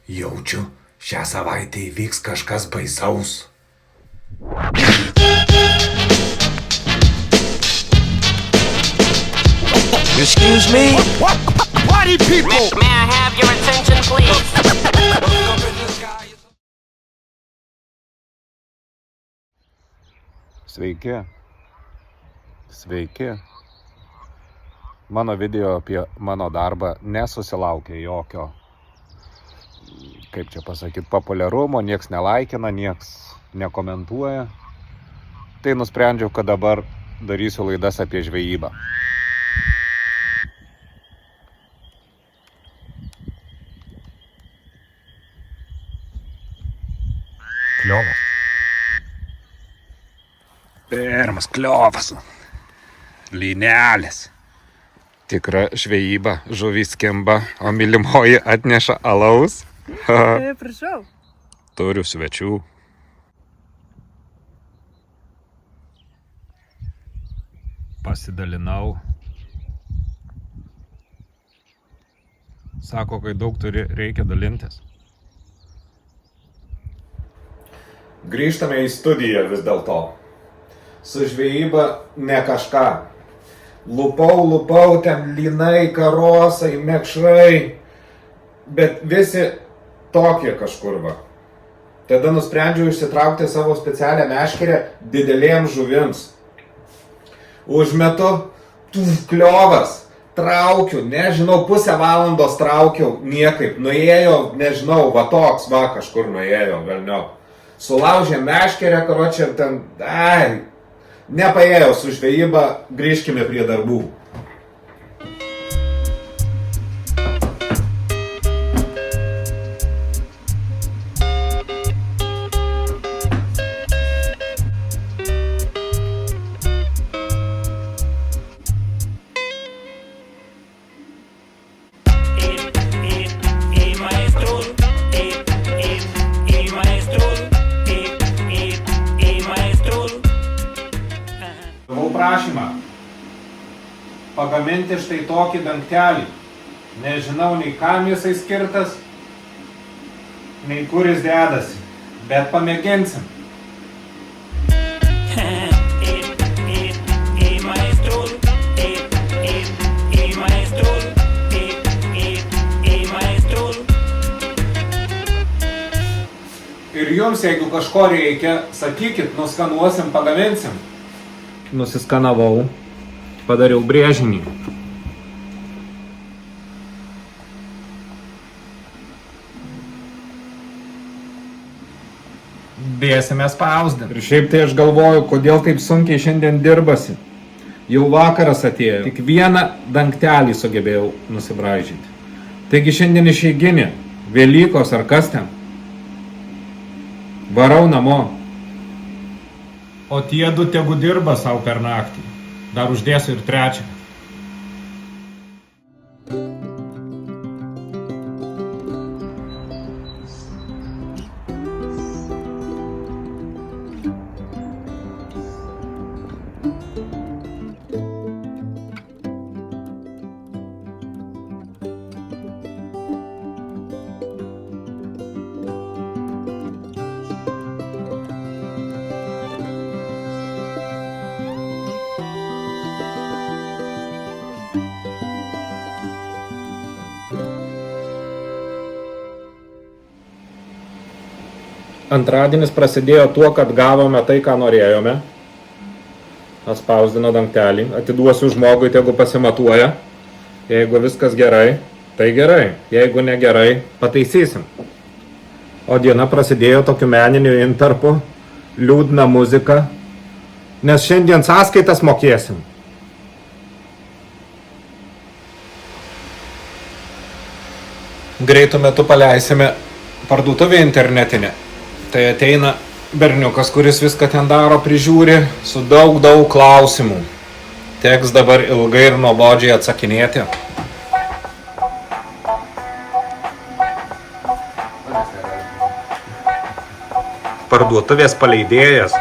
Jaučiu, šią savaitę įvyks kažkas baisaus. Excuse me? Party people! May I have your attention, please? Sveiki. Sveiki. Mano video apie mano darbą nesusilaukė jokio, kaip čia pasakyti, populiarumo, nieks nelaikina, nieks nekomentuoja. Tai nusprendžiau, kad dabar darysiu laidas apie žvejybą. Kliovas. Pirmas kliovas. Lynelis. Tikra žvejyba, žuvys skimba, o mylimoji atneša alaus. Prašau. Turiu svečių. Pasidalinau. Sako, kai daug turi, reikia dalintis. Grįžtame į studiją vis dėlto. Su žvejyba ne kažką. Lupau, ten lynai, karosai, mekšrai, bet visi tokie kažkur va. Tada nusprendžiau išsitraukti savo specialią meškerę didelėms žuvims. Užmetu, kliovas, traukiu, nežinau, pusę valandos traukiau, niekaip, nuėjo, nežinau, va toks, va kažkur nuėjo, velnio. Sulaužė meškerę, karočią, ten, nepaėjau su žvejyba, grįžkime prie darbų. Prašymą pagaminti štai tokį dangtelį. Nežinau nei kam jisai skirtas, nei kur jis dedasi, bet pamėginsim. Ir jums, jeigu kažko reikia, sakykit, nuskanuosim, pagaminsim. Nusiskanavau, padariau brėžinį. Dėsime spausdinti. Ir šiaip tai aš galvoju, kodėl taip sunkiai šiandien dirbasi. Jau vakaras atėjo, tik vieną dangtelį sugebėjau nusibraižyti. Taigi šiandien išeiginė, Velykos ar kas ten. Varau namo. O tie du tegu dirba savo per naktį. Dar uždėsiu ir trečią. Antradienis prasidėjo tuo, kad gavome tai, ką norėjome. Atspausdino dangtelį. Atiduosiu žmogui, tegu pasimatuoja. Jeigu viskas gerai, tai gerai. Jeigu negerai, pataisysim. O diena prasidėjo tokiu meniniu intarpu. Liūdna muzika. Nes šiandien sąskaitas mokėsim. Greitu metu paleisime parduotuvę internetinę. Tai ateina berniukas, kuris viską ten daro, prižiūri, su daug klausimų. Teks dabar ilgai ir nuobodžiai atsakinėti. Parduotuvės paleidėjas.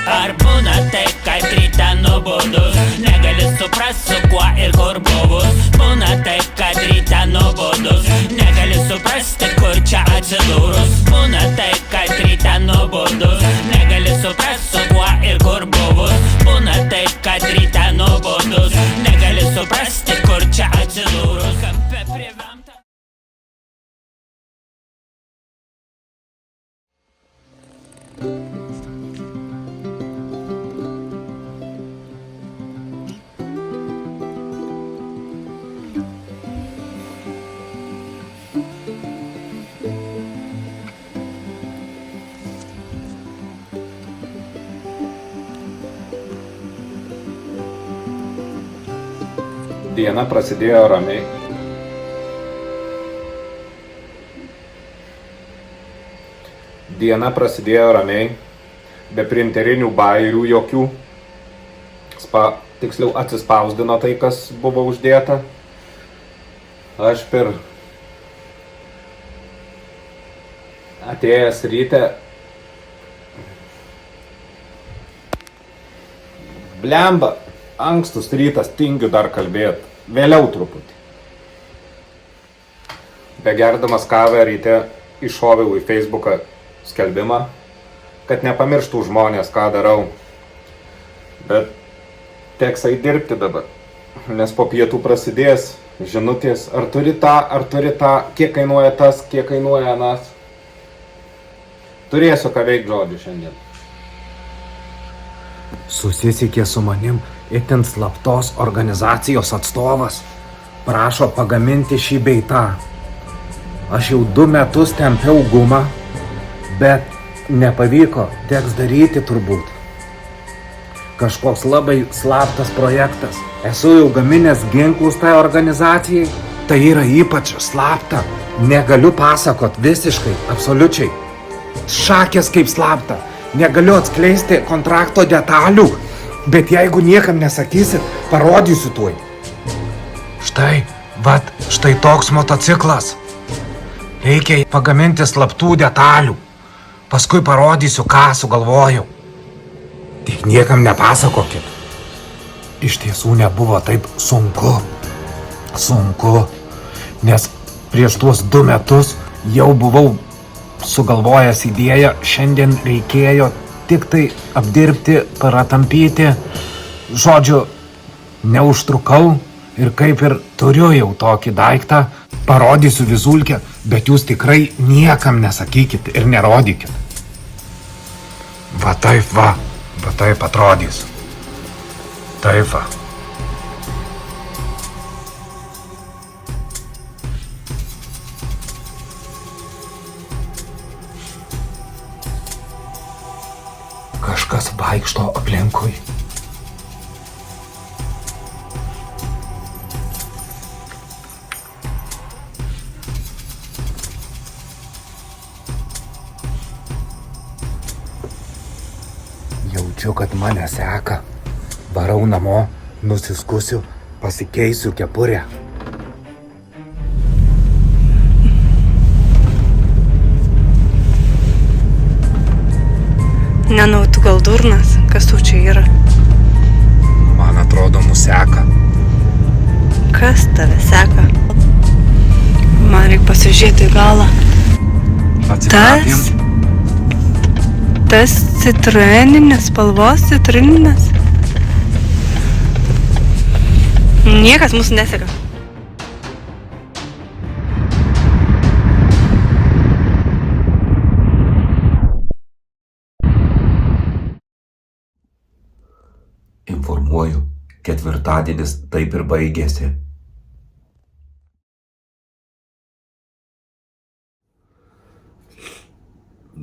Ar būna taip, kaip ryte nubudus, negali suprast su kuo ir kur buvus. Būna taip, kad ryte nuobodus, negali suprasti, kur čia atsidūrus. Būna taip, kad ryte nuobodus, negali suprast su kuo ir kur buvus. Būna taip, kad ryte nuobodus, negali suprasti, kur čia atsidūrus. Kampe prie vemta. Diena prasidėjo ramiai. Be printerinių bairių jokių. Tiksliau atsispausdino tai, kas buvo uždėta. Aš per atėjęs ryte blemba, ankstus rytas, tingiu dar kalbėti. Vėliau truputį. Begerdamas kavę ryte iššoviau į Facebooką skelbimą, kad nepamirštų žmonės, ką darau. Bet teks eit dirbti dabar, nes po pietų prasidės žinutės, ar turi tą, kiek kainuoja tas, kiek kainuoja anas. Turėsiu ką veikti, žodžiu, šiandien. Susisiekė su manim itin slaptos organizacijos atstovas. Prašo pagaminti šį bei tą. Aš jau 2 metus tempiau gumą, bet nepavyko, teks daryti turbūt. Kažkoks labai slaptas projektas. Esu jau gaminęs ginklus tai organizacijai. Tai yra ypač slapta. Negaliu pasakot visiškai, absoliučiai. Šakės kaip slapta. Negaliu atskleisti kontrakto detalių. Bet jeigu niekam nesakysit, parodysiu tuoj. Štai toks motociklas. Reikia pagaminti slaptų detalių. Paskui parodysiu, ką sugalvojau. Tik niekam nepasakokit. Iš tiesų nebuvo taip sunku. Nes prieš tuos 2 metus jau buvau sugalvojęs idėją, šiandien reikėjo tik tai apdirbti, pratampyti. Žodžiu, neužtrukau ir kaip ir turiu jau tokį daiktą, parodysiu vizulkę, bet jūs tikrai niekam nesakykit ir nerodykit. Va taip atrodys. Taip va. Kažkas vaikšto aplinkui. Jaučiu, kad mane seka. Varau namo, nusiskusiu, pasikeisiu kepurę. Nenau, tu gal durnas, kas tu čia yra? Man atrodo, mus seka. Kas tave seka? Man reikia pasižiūrėti į galą. Tas citrininės spalvos, citrininės. Niekas mūsų neseka. Informuoju, ketvirtadienis taip ir baigėsi.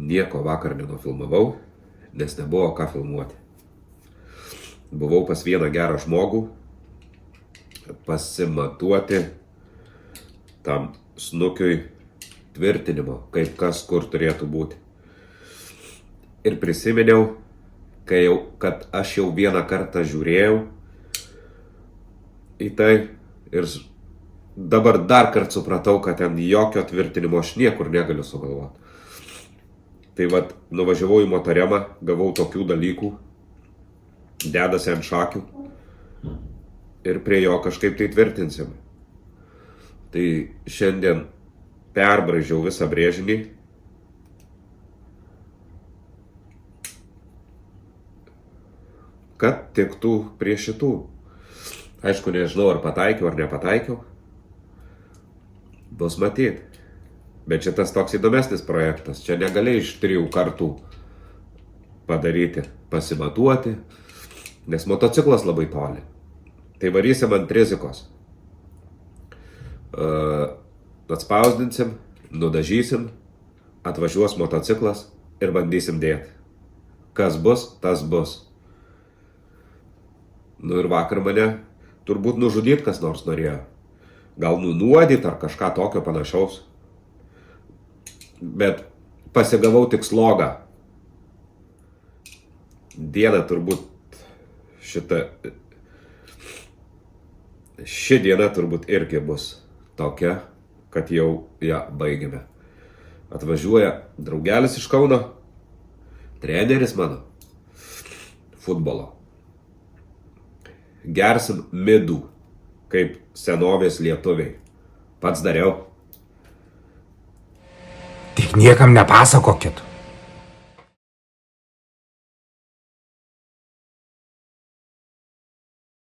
Nieko vakar nenufilmavau, nes nebuvo ką filmuoti. Buvau pas vieną gerą žmogų pasimatuoti tam snukiui tvirtinimo, kaip kas kur turėtų būti. Ir prisiminiau, kad aš jau vieną kartą žiūrėjau į tai ir dabar dar kartą supratau, kad ten jokio tvirtinimo aš niekur negaliu sugalvoti. Tai vat, nuvažiavau į motoremą, gavau tokių dalykų, dedasi ant šakių, ir prie jo kažkaip tai tvirtinsim. Tai šiandien perbraižiau visą brėžinį. Kad tiktų prie šitų. Aišku, nežinau, ar pataikiau, ar nepataikiau. Bus matyt. Bet šitas toks įdomesnis projektas. Čia negali iš 3 kartų padaryti, pasimatuoti, nes motociklas labai toli. Tai varysim ant rizikos. Atspausdinsim, nudažysim, atvažiuos motociklas ir bandysim dėti. Kas bus, tas bus. Nu ir vakar mane turbūt nužudyt kas nors norėjo. Gal nunuodyt ar kažką tokio panašaus. Bet pasigavau tik slogą. Diena turbūt ši diena turbūt irgi bus tokia, kad jau ją baigėme. Atvažiuoja draugelis iš Kauno, treneris mano, futbolo. Gersim midų, kaip senovės lietuviai. Pats dariau. Tik niekam nepasakokit.